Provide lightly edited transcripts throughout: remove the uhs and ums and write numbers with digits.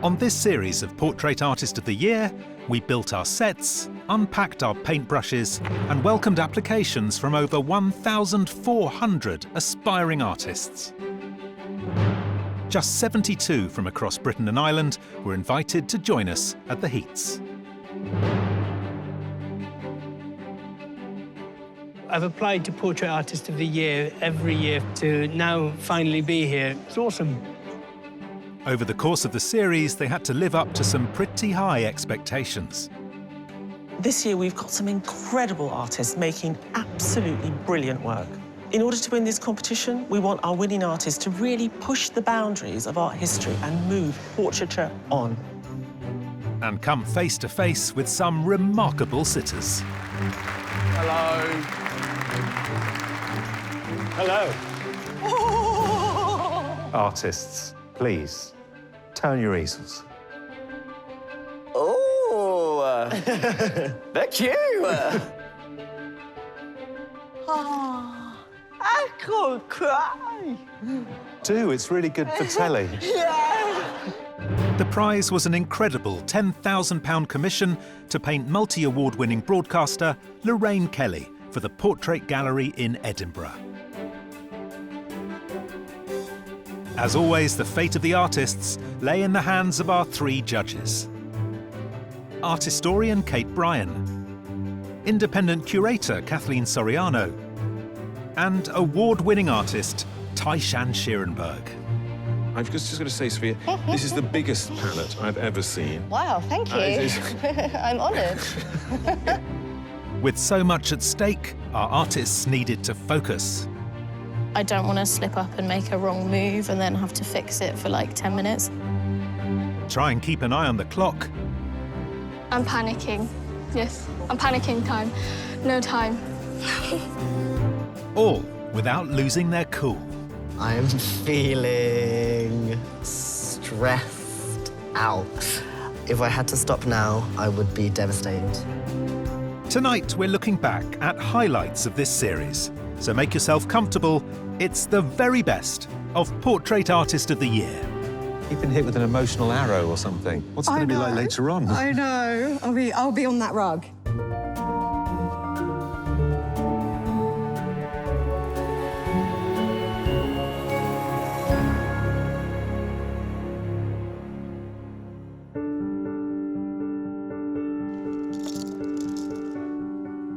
On this series of Portrait Artist of the Year, we built our sets, unpacked our paintbrushes, and welcomed applications from over 1,400 aspiring artists. Just 72 from across Britain and Ireland were invited to join us at the Heats. I've applied to Portrait Artist of the Year every year to now finally be here. It's awesome. Over the course of the series, they had to live up to some pretty high expectations. This year, we've got some incredible artists making absolutely brilliant work. In order to win this competition, we want our winning artists to really push the boundaries of art history and move portraiture on. And come face to face with some remarkable sitters. Hello. Hello. Artists, please, turn your easels. Oh, they're cute. I could cry. Do, it's really good for telly. Yeah. The prize was an incredible £10,000 commission to paint multi-award-winning broadcaster Lorraine Kelly for the Portrait Gallery in Edinburgh. As always, the fate of the artists lay in the hands of our three judges. Art historian Kate Bryan, independent curator Kathleen Soriano, and award-winning artist Taishan Schierenberg. I've just got to say, Sophia, this is the biggest palette I've ever seen. Wow, thank you. I'm honoured. With so much at stake, our artists needed to focus. I don't want to slip up and make a wrong move and then have to fix it for like 10 minutes. Try and keep an eye on the clock. I'm panicking. Yes, I'm panicking time. No time. All without losing their cool. I'm feeling stressed out. If I had to stop now, I would be devastated. Tonight, we're looking back at highlights of this series. So make yourself comfortable. It's the very best of Portrait Artist of the Year. You've been hit with an emotional arrow or something. What's it going to be like later on? I know. I'll be on that rug.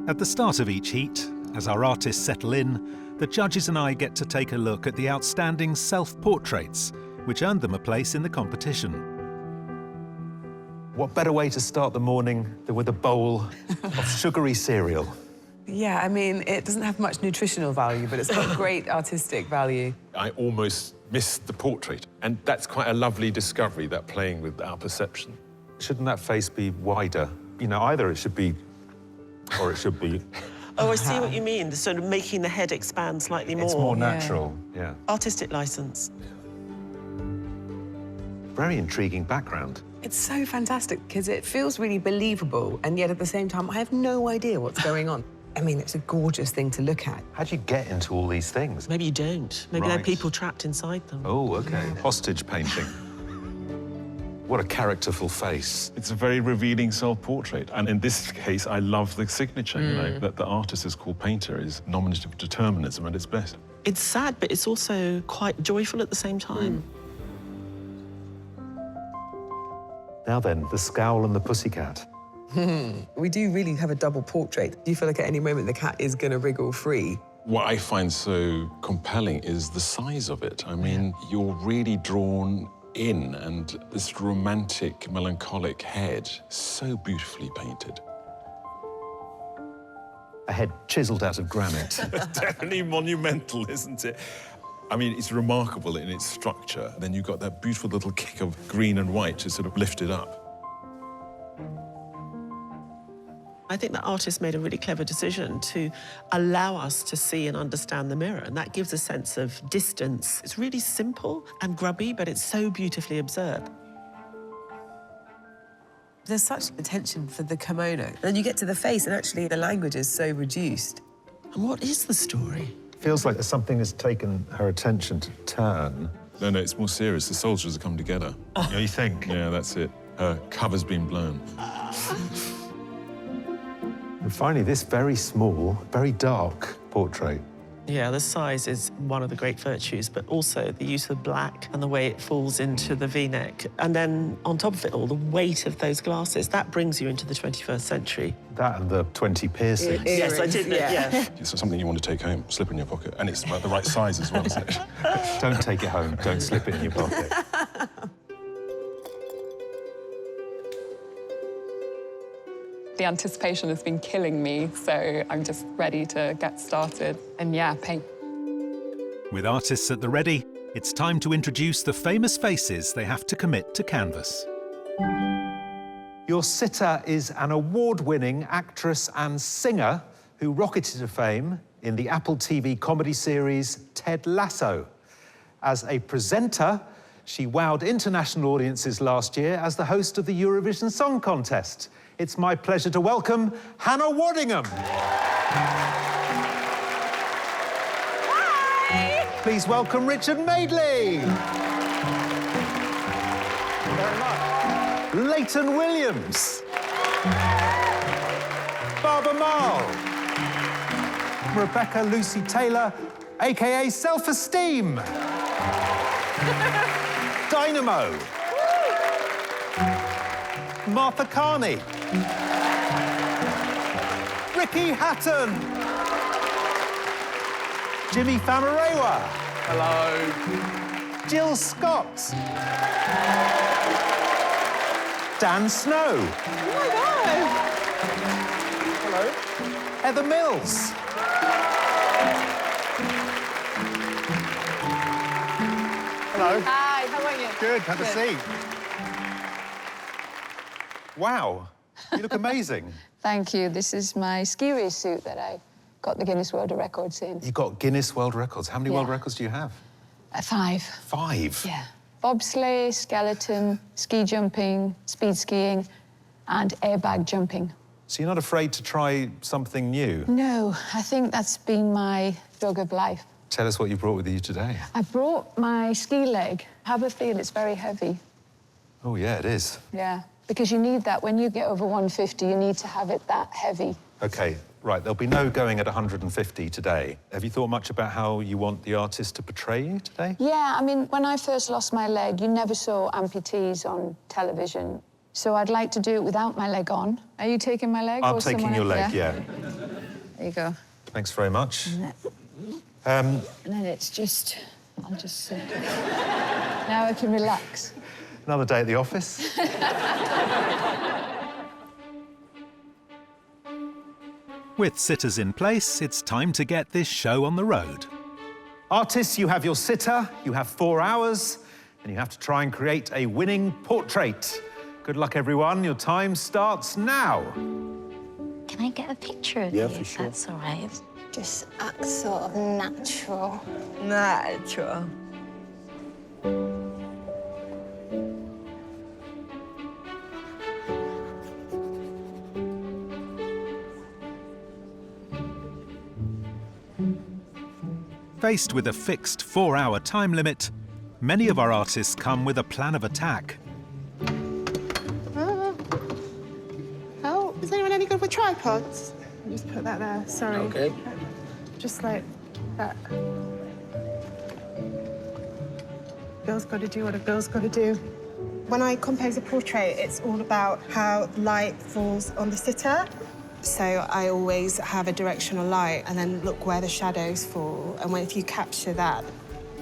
At the start of each heat, as our artists settle in, the judges and I get to take a look at the outstanding self-portraits, which earned them a place in the competition. What better way to start the morning than with a bowl of sugary cereal? Yeah, I mean, it doesn't have much nutritional value, but it's got great artistic value. I almost missed the portrait, and that's quite a lovely discovery, that playing with our perception. Shouldn't that face be wider? You know, either it should be, or it should be... Oh, I see what you mean, the sort of making the head expand slightly more. It's more natural, yeah. Artistic license. Very intriguing background. It's so fantastic because it feels really believable, and yet at the same time, I have no idea what's going on. I mean, it's a gorgeous thing to look at. How do you get into all these things? Maybe you don't. Maybe there are people trapped inside them. Oh, OK. Hostage painting. What a characterful face. It's a very revealing self-portrait, and in this case, I love the signature, you know, that the artist is called painter is nominative determinism at its best. It's sad, but it's also quite joyful at the same time. Now then, the scowl and the pussycat. We do really have a double portrait. Do you feel like at any moment the cat is going to wriggle free? What I find so compelling is the size of it. I mean, you're really drawn in, and this romantic, melancholic head, so beautifully painted. A head chiselled out of granite. Definitely monumental, isn't it? I mean, it's remarkable in its structure. Then you've got that beautiful little kick of green and white to sort of lift it up. I think the artist made a really clever decision to allow us to see and understand the mirror, and that gives a sense of distance. It's really simple and grubby, but it's so beautifully observed. There's such attention for the kimono. Then you get to the face, and actually the language is so reduced. And what is the story? Feels like there's something that's taken her attention to turn. No, it's more serious. The soldiers have come together. Yeah, you think? Yeah, that's it. Her cover's been blown. And finally, this very small, very dark portrait. Yeah, the size is one of the great virtues, but also the use of black and the way it falls into the V-neck. And then on top of it all, the weight of those glasses, that brings you into the 21st century. That and the 20 piercings. Yes, I did. Yeah. It's something you want to take home, slip in your pocket, and it's about the right size as well, isn't it? Don't take it home. Don't slip it in your pocket. The anticipation has been killing me, so I'm just ready to get started. And yeah, paint. With artists at the ready, it's time to introduce the famous faces they have to commit to canvas. Your sitter is an award-winning actress and singer who rocketed to fame in the Apple TV comedy series Ted Lasso. As a presenter, she wowed international audiences last year as the host of the Eurovision Song Contest. It's my pleasure to welcome Hannah Waddingham. Hi! Please welcome Richard Madeley. Thank you very much. Leighton Williams. Barbara Marl. Rebecca Lucy Taylor, AKA Self-Esteem. Dynamo. Martha Carney. Ricky Hatton. Jimmy Famarewa. Hello. Jill Scott. Dan Snow. Oh my God. Hello. Heather Mills. Hello. Hi, how are you? Good, have a seat. Wow, you look amazing. Thank you. This is my ski race suit that I got the Guinness World Records in. You got Guinness World Records. How many world Yeah. records do you have? 5. 5? Yeah. Bobsleigh, skeleton, ski jumping, speed skiing, and airbag jumping. So you're not afraid to try something new? No, I think that's been my drug of life. Tell us what you brought with you today. I brought my ski leg. Have a feel, it's very heavy. Oh, yeah, it is. Yeah, because you need that. When you get over 150, you need to have it that heavy. OK, right, there'll be no going at 150 today. Have you thought much about how you want the artist to portray you today? Yeah, I mean, when I first lost my leg, you never saw amputees on television. So I'd like to do it without my leg on. Are you taking my leg? I'm or taking someone your else? leg, yeah. There you go. Thanks very much. And then it's just, I'll just sit. Now I can relax. Another day at the office. With sitters in place, it's time to get this show on the road. Artists, you have your sitter, you have 4 hours, and you have to try and create a winning portrait. Good luck, everyone. Your time starts now. Can I get a picture of you? For sure. That's all right. Just act sort of natural. Natural. Faced with a fixed 4-hour time limit, many of our artists come with a plan of attack. Oh, is anyone any good with tripods? I'll just put that there, sorry. Okay. Just like that. Girl's got to do what a girl's got to do. When I compose a portrait, it's all about how light falls on the sitter. So I always have a directional light and then look where the shadows fall. And if you capture that,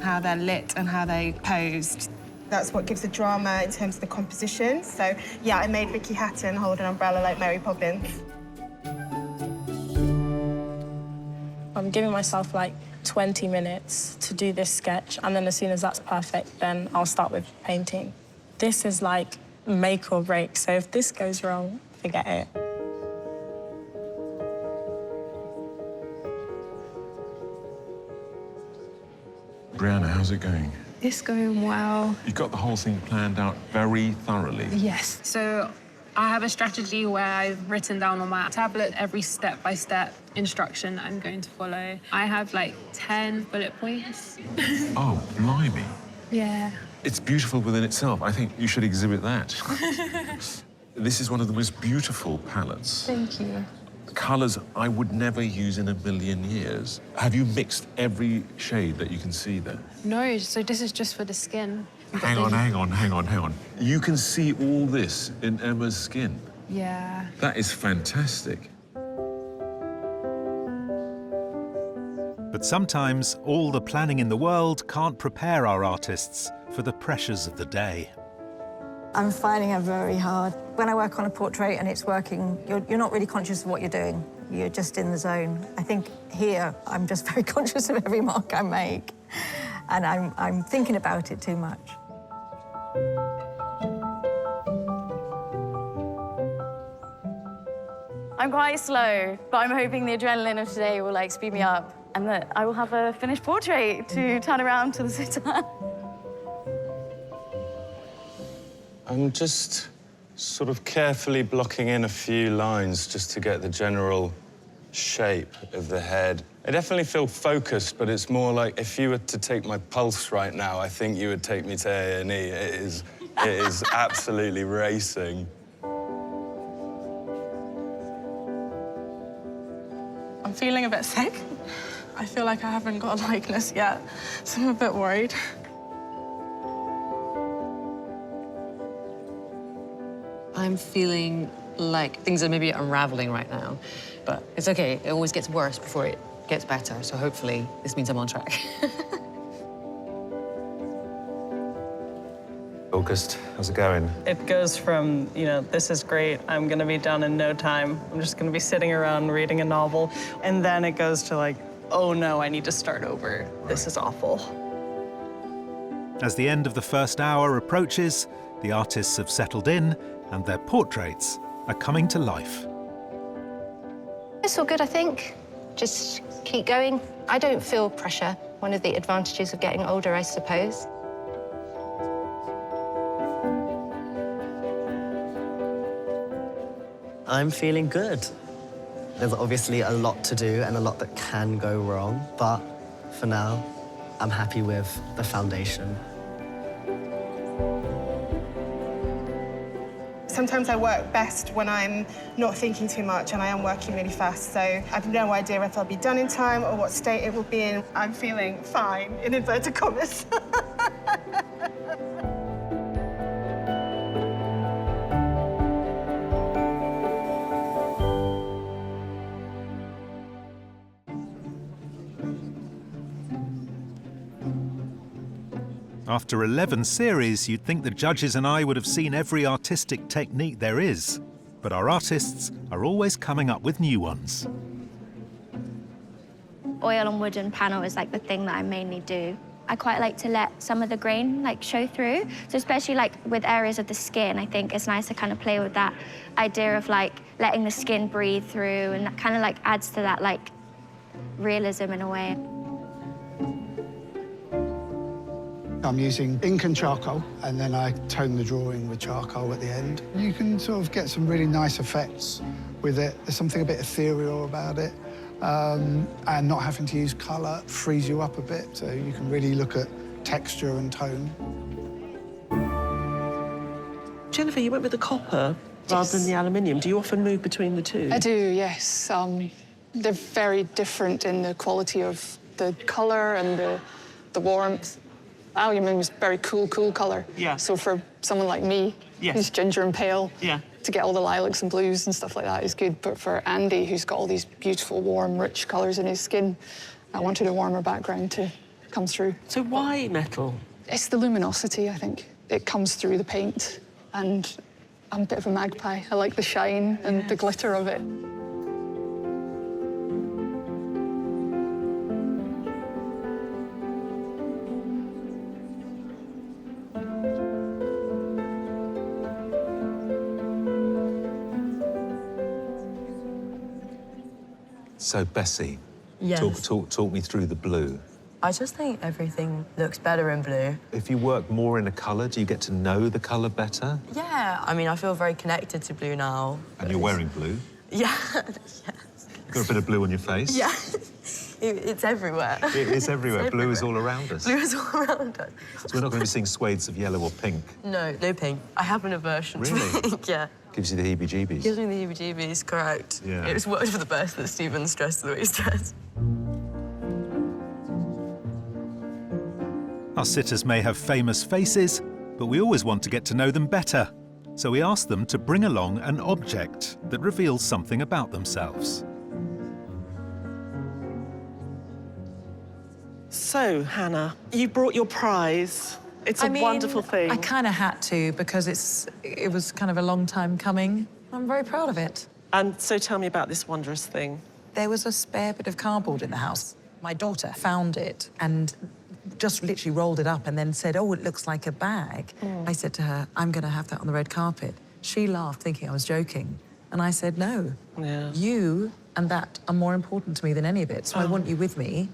how they're lit and how they posed, that's what gives the drama in terms of the composition. So, yeah, I made Ricky Hatton hold an umbrella like Mary Poppins. I'm giving myself like 20 minutes to do this sketch, and then as soon as that's perfect, then I'll start with painting. This is like make or break, so if this goes wrong, forget it. Brianna, how's it going? It's going well. You got the whole thing planned out very thoroughly. Yes. So I have a strategy where I've written down on my tablet every step-by-step instruction I'm going to follow. I have like 10 bullet points. Oh, blimey. Yeah. It's beautiful within itself. I think you should exhibit that. This is one of the most beautiful palettes. Thank you. Colours I would never use in a million years. Have you mixed every shade that you can see there? No, so this is just for the skin. Hang on. You can see all this in Emma's skin. Yeah. That is fantastic. But sometimes all the planning in the world can't prepare our artists for the pressures of the day. I'm finding it very hard. When I work on a portrait and it's working, you're not really conscious of what you're doing. You're just in the zone. I think here, I'm just very conscious of every mark I make. And I'm thinking about it too much. I'm quite slow, but I'm hoping the adrenaline of today will, like, speed me up and that I will have a finished portrait to turn around to the sitter. I'm just sort of carefully blocking in a few lines just to get the general shape of the head. I definitely feel focused, but it's more like if you were to take my pulse right now, I think you would take me to A&E. It is absolutely racing. I'm feeling a bit sick. I feel like I haven't got a likeness yet, so I'm a bit worried. I'm feeling like things are maybe unraveling right now, but it's okay. It always gets worse before it gets better, so hopefully this means I'm on track. August, how's it going? It goes from, you know, this is great, I'm gonna be done in no time, I'm just gonna be sitting around reading a novel, and then it goes to like, oh no, I need to start over. This is awful. As the end of the first hour approaches, the artists have settled in and their portraits are coming to life. It's all good, I think. Just keep going. I don't feel pressure. One of the advantages of getting older, I suppose. I'm feeling good. There's obviously a lot to do and a lot that can go wrong, but for now, I'm happy with the foundation. Sometimes I work best when I'm not thinking too much and I am working really fast, so I've no idea if I'll be done in time or what state it will be in. I'm feeling fine, in inverted commas. After 11 series, you'd think the judges and I would have seen every artistic technique there is. But our artists are always coming up with new ones. Oil on wooden panel is like the thing that I mainly do. I quite like to let some of the grain like show through. So especially like with areas of the skin, I think it's nice to kind of play with that idea of like letting the skin breathe through, and that kind of like adds to that like realism in a way. I'm using ink and charcoal, and then I tone the drawing with charcoal at the end. You can sort of get some really nice effects with it. There's something a bit ethereal about it. And not having to use colour frees you up a bit, so you can really look at texture and tone. Jennifer, you went with the copper rather than the aluminium. Do you often move between the two? I do, yes. They're very different in the quality of the colour and the warmth. Aluminium is very cool colour. Yeah. So for someone like me, who's ginger and pale, to get all the lilacs and blues and stuff like that is good. But for Andy, who's got all these beautiful, warm, rich colours in his skin, I wanted a warmer background to come through. So why metal? It's the luminosity, I think. It comes through the paint, and I'm a bit of a magpie. I like the shine and the glitter of it. So, Bessie, Yes. talk me through the blue. I just think everything looks better in blue. If you work more in a colour, do you get to know the colour better? Yeah, I mean, I feel very connected to blue now. And you're wearing blue. Yeah. You've got a bit of blue on your face. Yeah. It's everywhere. It is everywhere. Blue is all around us. Blue is all around us. So we're not going to be seeing swathes of yellow or pink. No, no pink. I have an aversion to Really? pink, yeah. Gives you the heebie-jeebies. Gives me the heebie-jeebies, correct. Yeah. It was worked for the best that Stephen's dressed the way he's dressed. Our sitters may have famous faces, but we always want to get to know them better. So we ask them to bring along an object that reveals something about themselves. So, Hannah, you brought your prize. It's a wonderful thing. I kind of had to because it was kind of a long time coming. I'm very proud of it. And so tell me about this wondrous thing. There was a spare bit of cardboard in the house. My daughter found it and just literally rolled it up and then said, oh, it looks like a bag. I said to her, I'm going to have that on the red carpet. She laughed, thinking I was joking. And I said, no, you and that are more important to me than any of it, so I want you with me.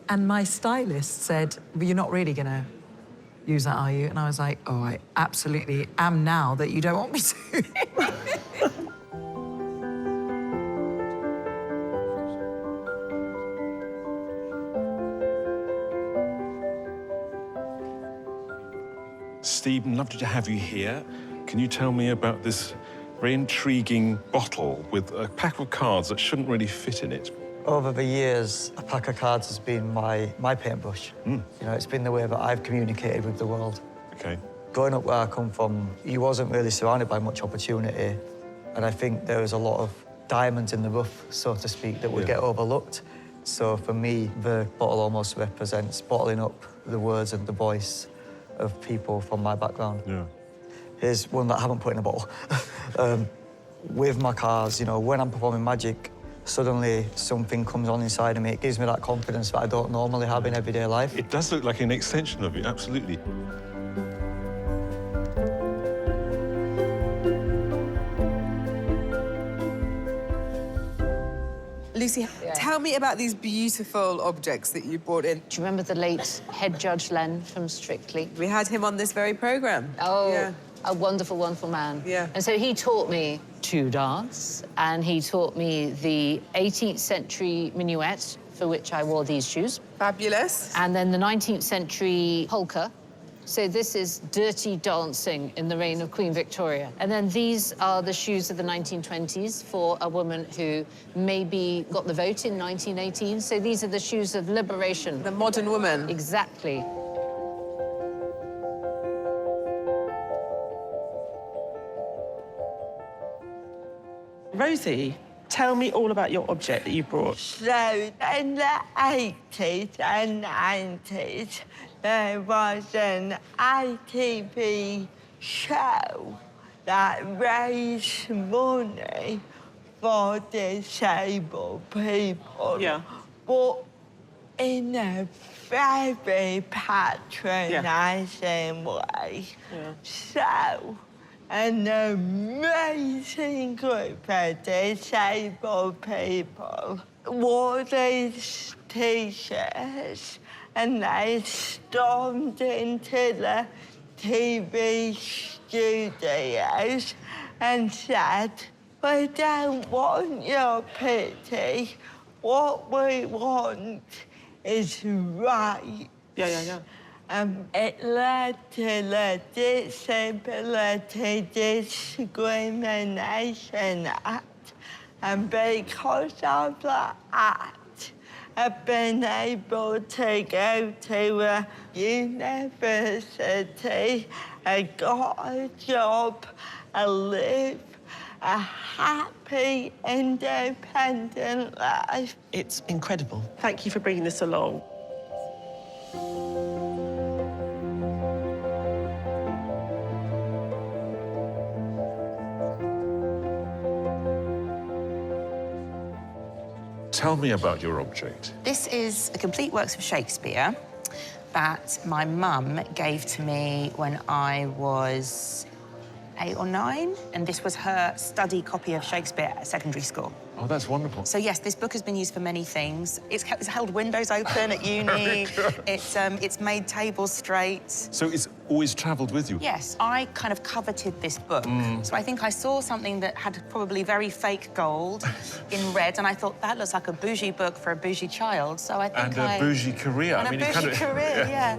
And my stylist said, well, you're not really going to use that, are you? And I was like, oh, I absolutely am now that you don't want me to. Stephen, lovely to have you here. Can you tell me about this very intriguing bottle with a pack of cards that shouldn't really fit in it? Over the years, a pack of cards has been my paintbrush. You know, it's been the way that I've communicated with the world. Okay. Growing up where I come from, you wasn't really surrounded by much opportunity. And I think there was a lot of diamonds in the rough, so to speak, that would get overlooked. So for me, the bottle almost represents bottling up the words and the voice of people from my background. Yeah. Here's one that I haven't put in a bottle. With my cards, you know, when I'm performing magic, suddenly something comes on inside of me. It gives me that confidence that I don't normally have in everyday life. It does look like an extension of you, absolutely. Lucy, tell me about these beautiful objects that you brought in. Do you remember the late head judge Len from Strictly? We had him on this very programme. Oh, a wonderful, wonderful man. Yeah. And so he taught me to dance, and he taught me the 18th century minuet, for which I wore these shoes. Fabulous. And then the 19th century polka. So this is dirty dancing in the reign of Queen Victoria. And then these are the shoes of the 1920s for a woman who maybe got the vote in 1918. So these are the shoes of liberation. The modern woman. Exactly. Rosie, tell me all about your object that you brought. So in the 80s and 90s, there was an ITV show that raised money for disabled people. Yeah. But in a very patronising way. Yeah. So, an amazing group of disabled people wore these T-shirts and they stormed into the TV studios and said, we don't want your pity. What we want is right. Yeah. It led to the Disability Discrimination Act. And because of the Act, I've been able to go to a university, I got a job, I live a happy, independent life. It's incredible. Thank you for bringing this along. Tell me about your object. This is a complete works of Shakespeare that my mum gave to me when I was 8 or 9, and this was her study copy of Shakespeare at secondary school. Oh, that's wonderful. So yes, this book has been used for many things. It's held windows open at uni. It's made tables straight. So it's always travelled with you? Yes, I kind of coveted this book. So I think I saw something that had probably very fake gold in red, and I thought that looks like a bougie book for a bougie child. So I think a bougie career. And I mean, a bougie career, yeah.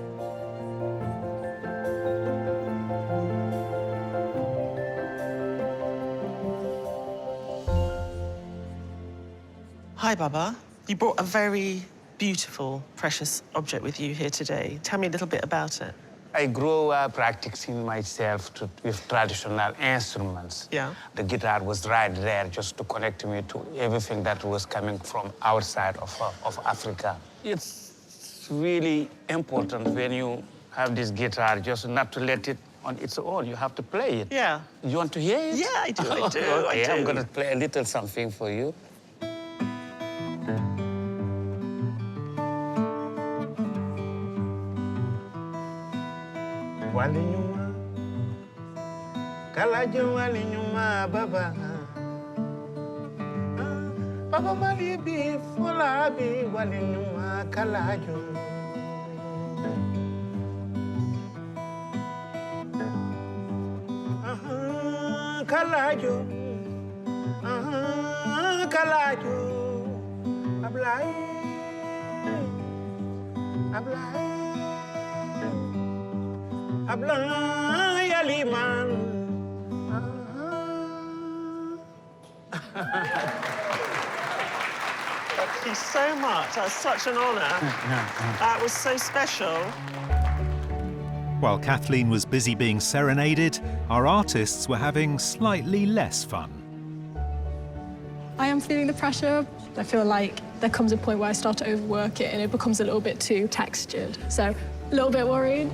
Hi, Baba. You brought a very beautiful, precious object with you here today. Tell me a little bit about it. I grew up practicing myself with traditional instruments. Yeah. The guitar was right there just to connect me to everything that was coming from outside of Africa. It's really important when you have this guitar just not to let it on its own. You have to play it. Yeah. You want to hear it? Yeah, I do, I do, Okay, I do. I'm going to play a little something for you. Walinyuma, kalajo walinyuma, baba. Baba malibi, folabi, walinyuma, kalajo. Kalajo, kalajo, ablai, ablai. Ablay Aliman. Thank you so much. That's such an honour. That was so special. While Kathleen was busy being serenaded, our artists were having slightly less fun. I am feeling the pressure. I feel like there comes a point where I start to overwork it and it becomes a little bit too textured. So, a little bit worried.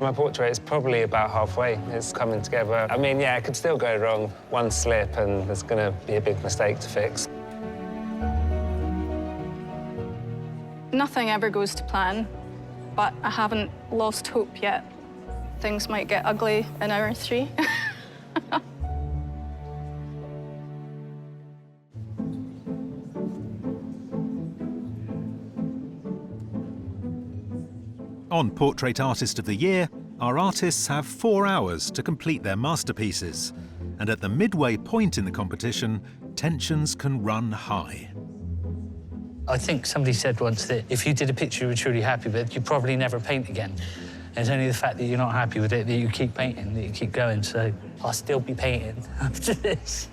My portrait is probably about halfway. It's coming together. I mean, yeah, it could still go wrong. One slip and there's going to be a big mistake to fix. Nothing ever goes to plan, but I haven't lost hope yet. Things might get ugly in hour 3. On Portrait Artist of the Year, our artists have 4 hours to complete their masterpieces. And at the midway point in the competition, tensions can run high. I think somebody said once that if you did a picture you were truly happy with, you'd probably never paint again. And it's only the fact that you're not happy with it that you keep painting, that you keep going. So I'll still be painting after this.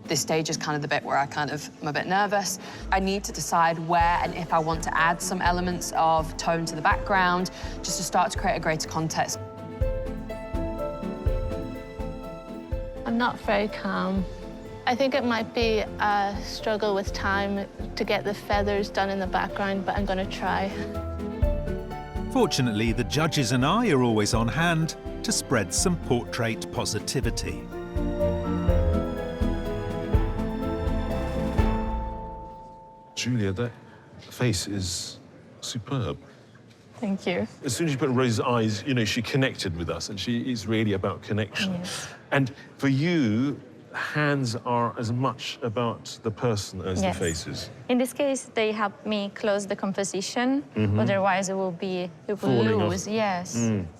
This stage is kind of the bit where I'm a bit nervous. I need to decide where and if I want to add some elements of tone to the background, just to start to create a greater context. I'm not very calm. I think it might be a struggle with time to get the feathers done in the background, but I'm going to try. Fortunately, the judges and I are always on hand to spread some portrait positivity. Julia, that face is superb. Thank you. As soon as you put Rose's eyes, you know, she connected with us, and she is really about connection. Yes. And for you, hands are as much about the person as Yes. the faces. In this case, they help me close the composition. Mhm. Otherwise, it will Falling off. lose. Yes.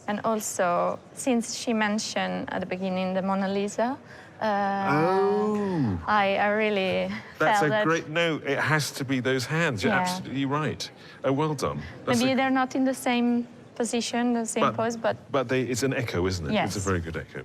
And also, since she mentioned at the beginning the Mona Lisa, I really That's felt a that great... No, it has to be those hands. You're Yeah. absolutely right. Oh, well done. That's maybe a- they're not in the same position, the same pose, but it's an echo, isn't it? Yes. It's a very good echo.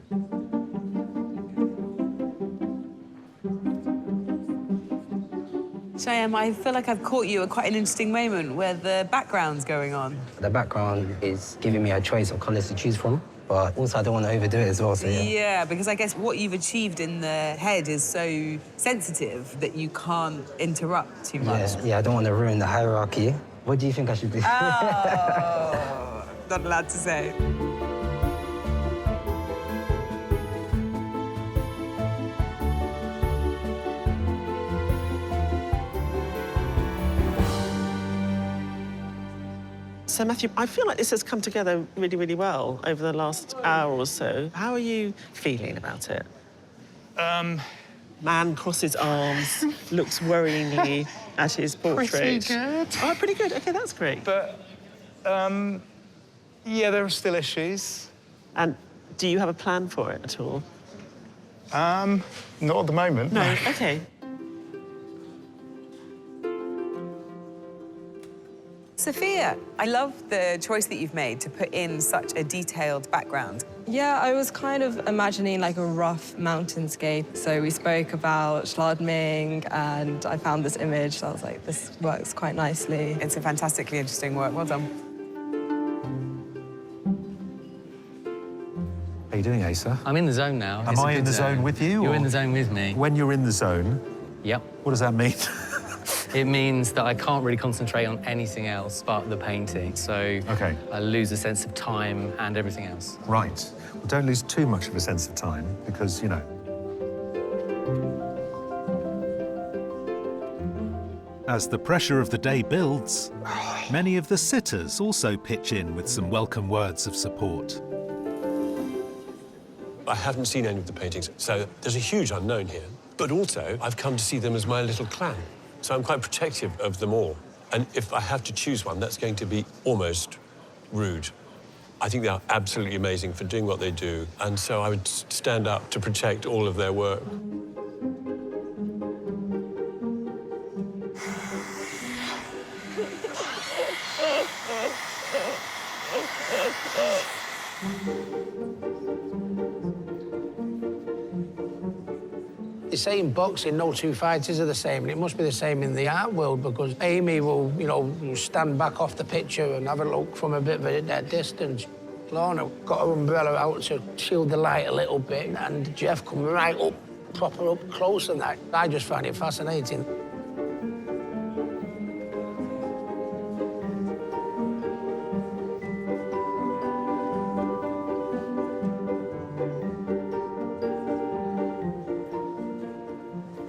Cheyenne, I feel like I've caught you at quite an interesting moment where the background's going on. The background is giving me a choice of colours to choose from, but also I don't want to overdo it as well, so yeah. Yeah, because I guess what you've achieved in the head is so sensitive that you can't interrupt too much. Yeah, I don't want to ruin the hierarchy. What do you think I should do? Oh, not allowed to say. So, Matthew, I feel like this has come together really, really well over the last hour or so. How are you feeling about it? Man crosses arms, looks worryingly at his portrait. Pretty good. Oh, pretty good. OK, that's great. But, yeah, there are still issues. And do you have a plan for it at all? Not at the moment. No, OK. Sophia, I love the choice that you've made to put in such a detailed background. Yeah, I was kind of imagining like a rough mountainscape. So we spoke about Schladming and I found this image. So I was like, this works quite nicely. It's a fantastically interesting work. Well done. How are you doing, Asa? I'm in the zone now. Am I in the zone with you? You're or- in the zone with me. When you're in the zone, Yep. what does that mean? It means that I can't really concentrate on anything else but the painting. So I lose a sense of time and everything else. Right. Well, don't lose too much of a sense of time because, you know. As the pressure of the day builds, many of the sitters also pitch in with some welcome words of support. I haven't seen any of the paintings, so there's a huge unknown here. But also, I've come to see them as my little clan. So I'm quite protective of them all. And if I have to choose one, that's going to be almost rude. I think they are absolutely amazing for doing what they do. And so I would stand up to protect all of their work. They say in boxing, no two fighters are the same, and it must be the same in the art world because Amy will, stand back off the picture and have a look from a bit of a distance. Lorna got her umbrella out to shield the light a little bit, and Jeff come right up, proper up close and that. I just find it fascinating.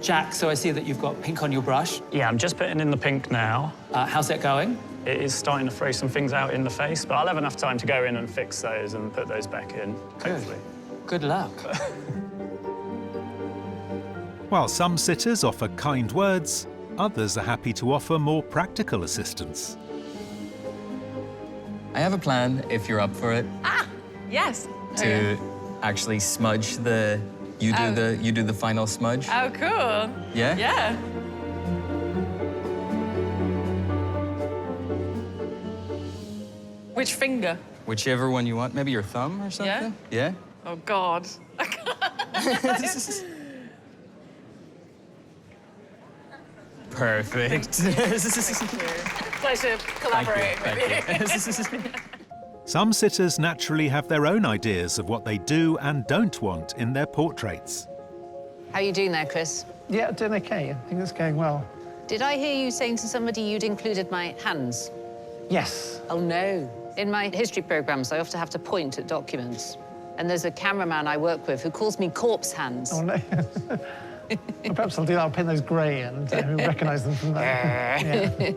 Jack, so I see that you've got pink on your brush. Yeah, I'm just putting in the pink now. How's that going? It is starting to throw some things out in the face, but I'll have enough time to go in and fix those and put those back in, hopefully. Good luck. While some sitters offer kind words, others are happy to offer more practical assistance. I have a plan, if you're up for it, Yes. to actually smudge the... You do the final smudge. Oh, cool. Yeah? Yeah. Which finger? Whichever one you want. Maybe your thumb or something? Yeah? Oh, God. Perfect. Pleasure collaborating with you. Some sitters naturally have their own ideas of what they do and don't want in their portraits. How are you doing there, Chris? Yeah, doing OK. I think it's going well. Did I hear you saying to somebody you'd included my hands? Yes. Oh, no. In my history programmes, I often have to point at documents. And there's a cameraman I work with who calls me corpse hands. Oh, no. Well, perhaps I'll do that. I'll paint those grey and recognise them from that. Yeah.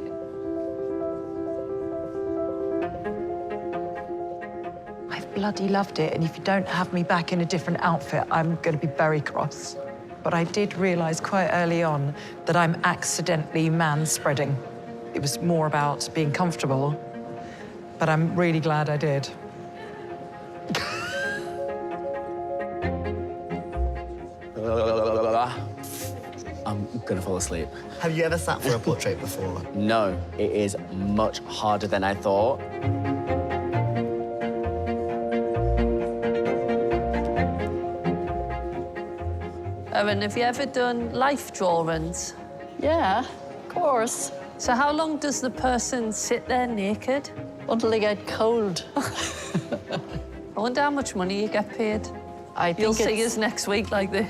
I've bloody loved it, and if you don't have me back in a different outfit, I'm going to be very cross. But I did realise quite early on that I'm accidentally man-spreading. It was more about being comfortable, but I'm really glad I did. I'm gonna fall asleep. Have you ever sat for a portrait before? No, it is much harder than I thought. Erin, have you ever done life drawings? Yeah, of course. So how long does the person sit there naked? Until they get cold. I wonder how much money you get paid. I think You'll see it's- us next week like this.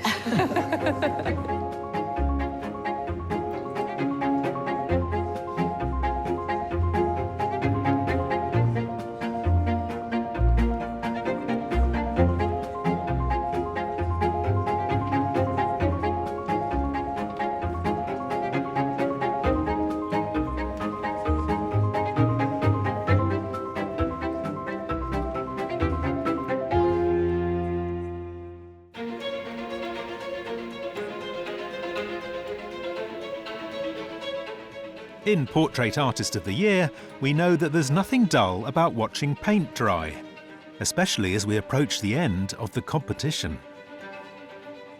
In Portrait Artist of the Year, we know that there's nothing dull about watching paint dry, especially as we approach the end of the competition.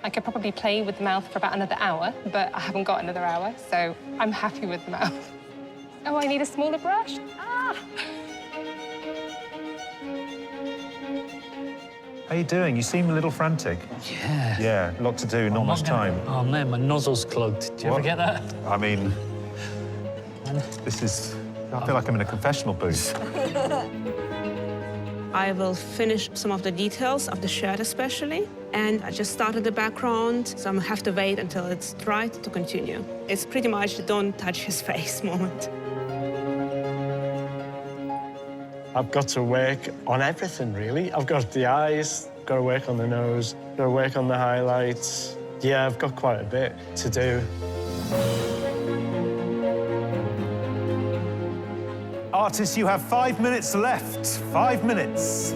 I could probably play with the mouth for about another hour, but I haven't got another hour, so I'm happy with the mouth. Oh, I need a smaller brush. Ah! How are you doing? You seem a little frantic. Yeah. Yeah, a lot to do, not much time. Oh, man, my nozzle's clogged. Do you ever get that? I mean, this is... I feel like I'm in a confessional booth. I will finish some of the details of the shirt especially, and I just started the background, so I'm gonna have to wait until it's dry to continue. It's pretty much the don't touch his face moment. I've got to work on everything, really. I've got the eyes, got to work on the nose, got to work on the highlights. Yeah, I've got quite a bit to do. Artists, you have 5 minutes left. 5 minutes.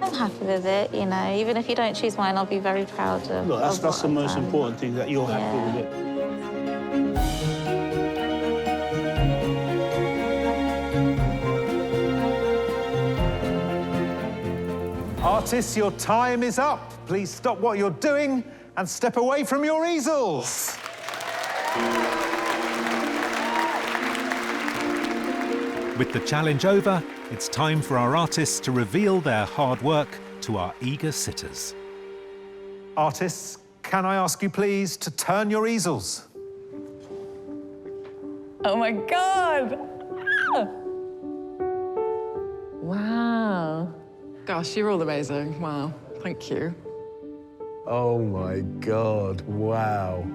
I'm happy with it, you know. Even if you don't choose mine, I'll be very proud of. Look, that's what the I've most done. important thing, that you're happy with it. Artists, your time is up. Please stop what you're doing and step away from your easels. With the challenge over, it's time for our artists to reveal their hard work to our eager sitters. Artists, can I ask you please to turn your easels? Oh my God! Ah! Wow. Gosh, you're all amazing. Wow, thank you. Oh, my God, wow.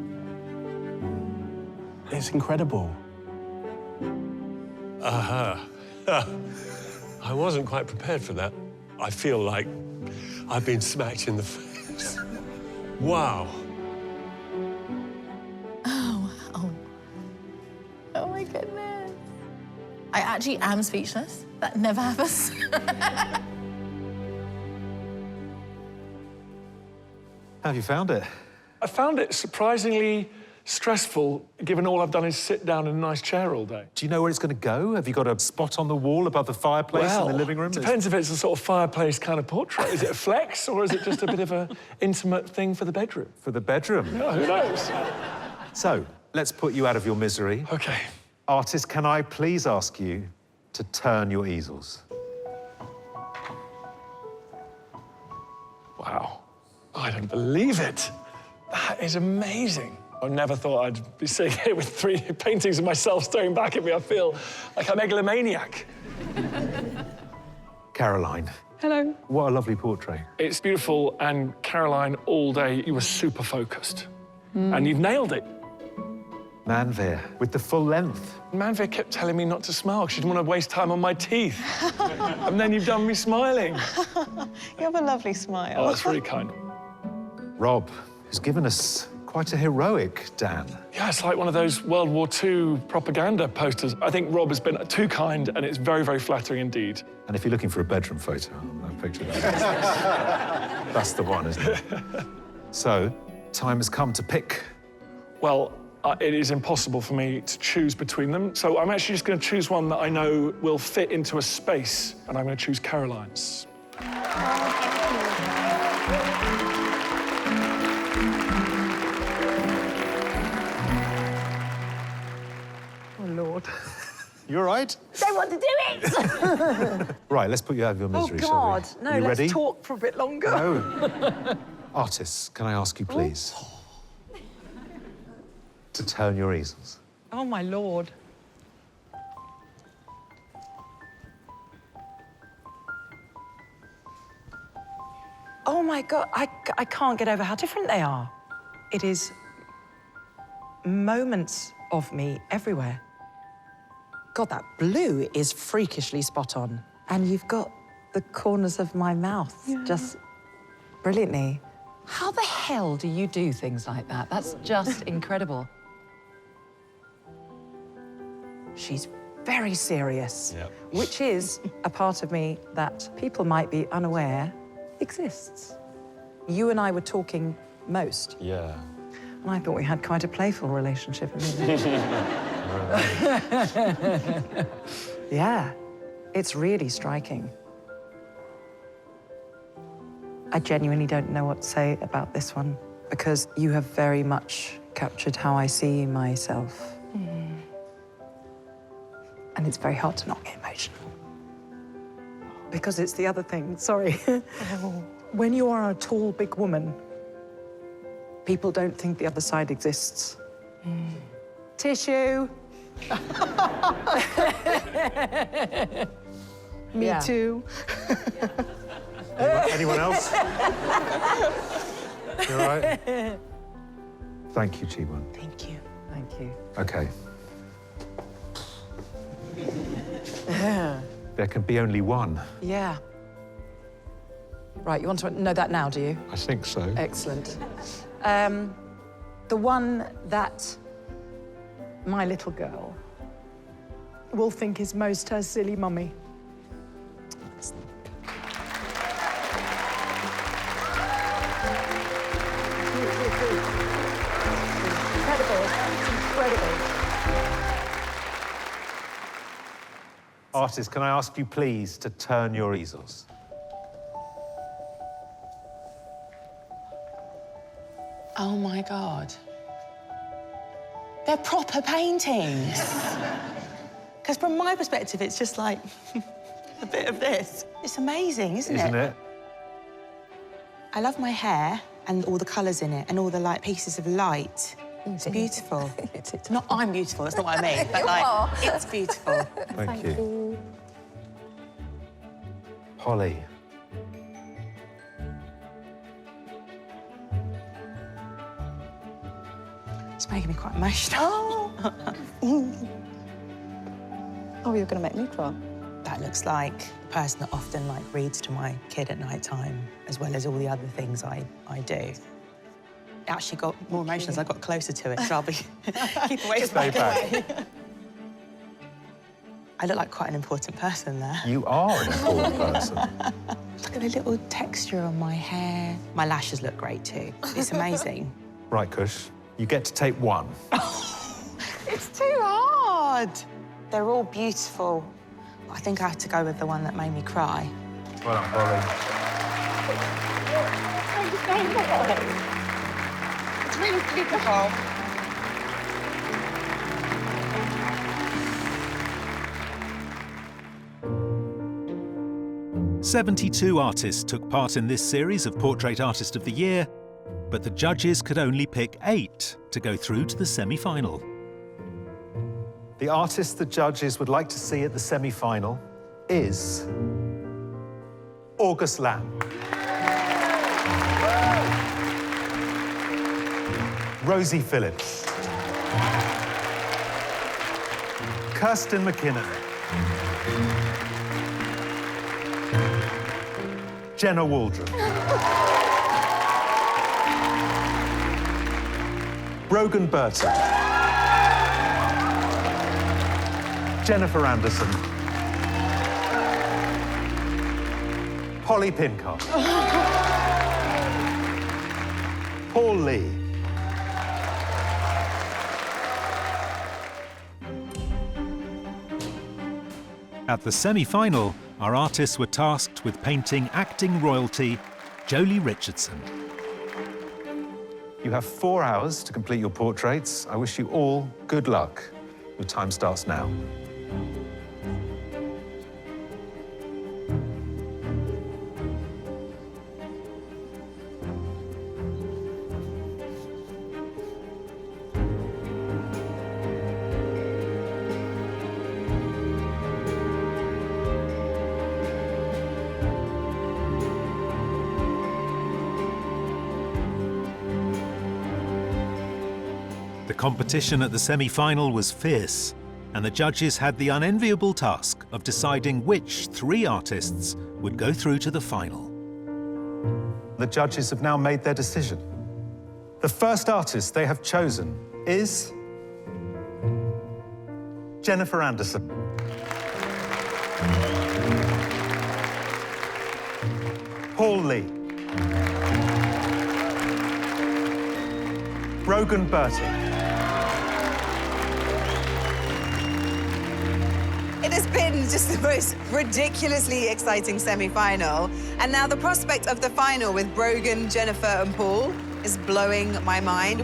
It's incredible. Aha. I wasn't quite prepared for that. I feel like I've been smacked in the face. Wow. Oh, wow. Oh, my goodness. I actually am speechless. That never happens. How have you found it? I found it surprisingly stressful, given all I've done is sit down in a nice chair all day. Do you know where it's going to go? Have you got a spot on the wall above the fireplace in the living room? Depends if it's a sort of fireplace kind of portrait. Is it a flex, or is it just a bit of an intimate thing for the bedroom? For the bedroom? Yeah, who knows? So, let's put you out of your misery. OK. Artist, can I please ask you to turn your easels? Wow. I don't believe it. That is amazing. I never thought I'd be sitting here with 3 paintings of myself staring back at me. I feel like a megalomaniac. Caroline. Hello. What a lovely portrait. It's beautiful, and Caroline, all day, you were super focused. And you've nailed it. Manveer, with the full length. Manveer kept telling me not to smile because she didn't want to waste time on my teeth. And then you've done me smiling. You have a lovely smile. Oh, that's really kind. Rob, who's given us quite a heroic Dan. Yeah, it's like one of those World War II propaganda posters. I think Rob has been too kind, and it's very, very flattering indeed. And if you're looking for a bedroom photo, I'll picture that. That's the one, isn't it? So, time has come to pick. Well, it is impossible for me to choose between them, so I'm actually just going to choose one that I know will fit into a space, and I'm going to choose Caroline's. Oh, Lord. You all right? Don't want to do it! Right, let's put you out of your misery, Oh, shall God. we? No, you let's ready? talk for a bit longer. No. Artists, can I ask you, please, to turn your easels? Oh, my Lord. Oh, my God. I can't get over how different they are. It is moments of me everywhere. God, that blue is freakishly spot on. And you've got the corners of my mouth just brilliantly. How the hell do you do things like that? That's just incredible. She's very serious, which is a part of me that people might be unaware exists. You and I were talking most. Yeah. And I thought we had quite a playful relationship. Yeah, it's really striking. I genuinely don't know what to say about this one because you have very much captured how I see myself. And it's very hard to not get emotional. Because it's the other thing, sorry. When you are a tall, big woman, people don't think the other side exists. Tissue. Me Yeah. too. Anyone else? You all right? Thank you, Chi-Won. Thank you. Thank you. Okay. There can be only one. Yeah. Right, you want to know that now, do you? I think so. Excellent. The one that my little girl will think is most her silly mummy. Artists, can I ask you please to turn your easels? Oh my God. They're proper paintings. Because from my perspective, it's just like a bit of this. It's amazing, isn't it? Isn't it? I love my hair and all the colours in it and all the like pieces of light. It's beautiful. Not I'm beautiful, that's not what I mean, but like, it's beautiful. Thank you. Polly. It's making me quite emotional. Oh, you're going to make me cry. That looks like the person that often like reads to my kid at night time, as well as all the other things I do. It actually got more emotional as I got closer to it, so I'll be keep away from it. I look like quite an important person there. You are an important person. Look at the little texture on my hair. My lashes look great too. It's amazing. Right, Kush, you get to take one. It's too hard. They're all beautiful. I think I have to go with the one that made me cry. Well done, Polly. It's really beautiful. "72 artists took part in this series of Portrait Artist of the Year, but the judges could only pick 8 to go through to the semi-final. The artist the judges would like to see at the semi-final is August Lamb. Rosie Phillips. Kirsten McKinnon. Jenna Waldron. Brogan Burton. Jennifer Anderson. Polly Pincott. Paul Lee. At the semi-final, our artists were tasked with painting acting royalty Jolie Richardson. You have 4 hours to complete your portraits. I wish you all good luck. Your time starts now. The competition at the semi-final was fierce, and the judges had the unenviable task of deciding which 3 artists would go through to the final. The judges have now made their decision. The first artist they have chosen is Jennifer Paul Lee. Brogan Bertie. It has been just the most ridiculously exciting semi-final. And now the prospect of the final with Brogan, Jennifer and Paul is blowing my mind.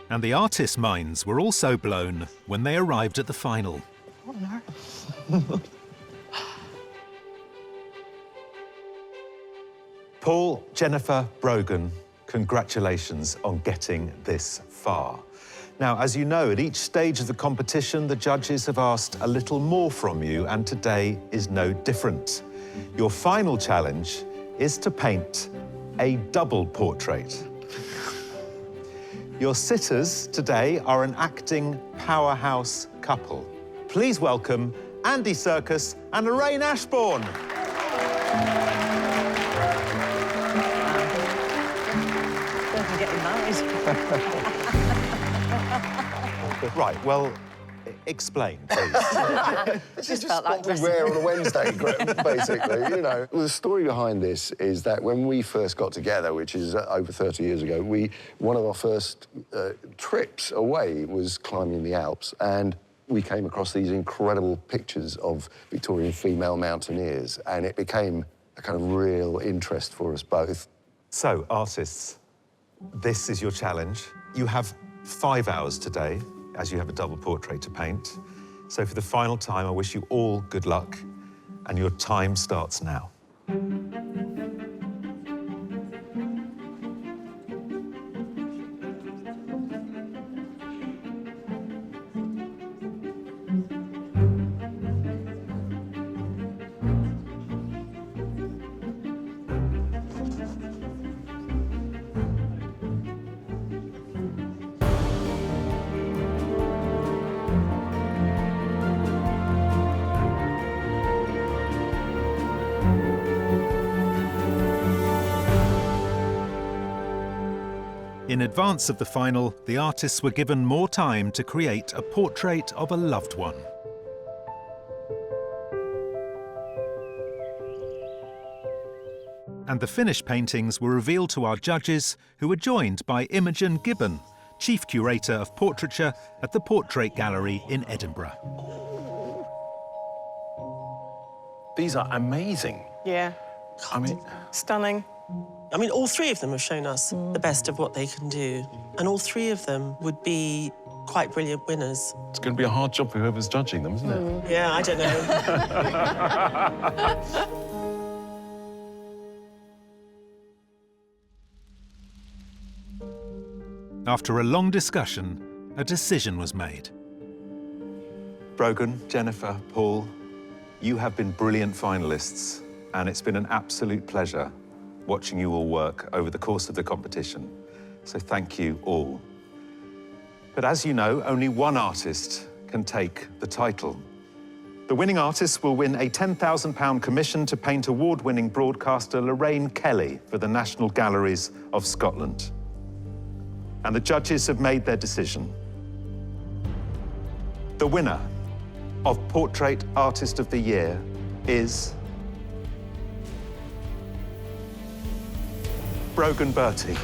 And the artists' minds were also blown when they arrived at the final. Oh, no. Paul, Jennifer, Brogan, congratulations on getting this far. Now, as you know, at each stage of the competition, the judges have asked a little more from you, and today is no different. Your final challenge is to paint a double portrait. Your sitters today are an acting powerhouse couple. Please welcome Andy Serkis and Lorraine Ashbourne. Right, well, explain, please. This is what we wear on a Wednesday, basically, you know. Well, the story behind this is that when we first got together, which is over 30 years ago, one of our first trips away was climbing the Alps, and we came across these incredible pictures of Victorian female mountaineers, and it became a kind of real interest for us both. So, artists, this is your challenge. You have 5 hours today, as you have a double portrait to paint. So for the final time, I wish you all good luck, and your time starts now. In advance of the final, the artists were given more time to create a portrait of a loved one. And the finished paintings were revealed to our judges, who were joined by Imogen Gibbon, Chief Curator of Portraiture at the Portrait Gallery in Edinburgh. These are amazing. Yeah. I mean... Stunning. I mean, all three of them have shown us the best of what they can do. And all three of them would be quite brilliant winners. It's going to be a hard job for whoever's judging them, isn't it? Yeah, I don't know. After a long discussion, a decision was made. Brogan, Jennifer, Paul, you have been brilliant finalists, and it's been an absolute pleasure watching you all work over the course of the competition. So thank you all. But as you know, only one artist can take the title. The winning artist will win a £10,000 commission to paint award-winning broadcaster Lorraine Kelly for the National Galleries of Scotland. And the judges have made their decision. The winner of Portrait Artist of the Year is Brogan Bertie.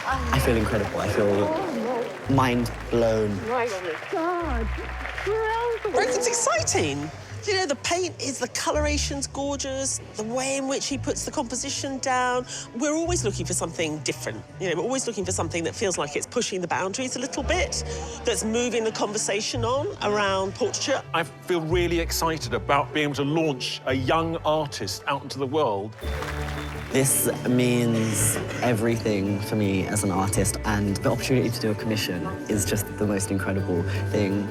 I feel incredible. I feel mind blown. My God. Brogan's exciting. You know, the paint is, the coloration's gorgeous, the way in which he puts the composition down. We're always looking for something different. You know, we're always looking for something that feels like it's pushing the boundaries a little bit, that's moving the conversation on around portraiture. I feel really excited about being able to launch a young artist out into the world. This means everything for me as an artist, and the opportunity to do a commission is just the most incredible thing.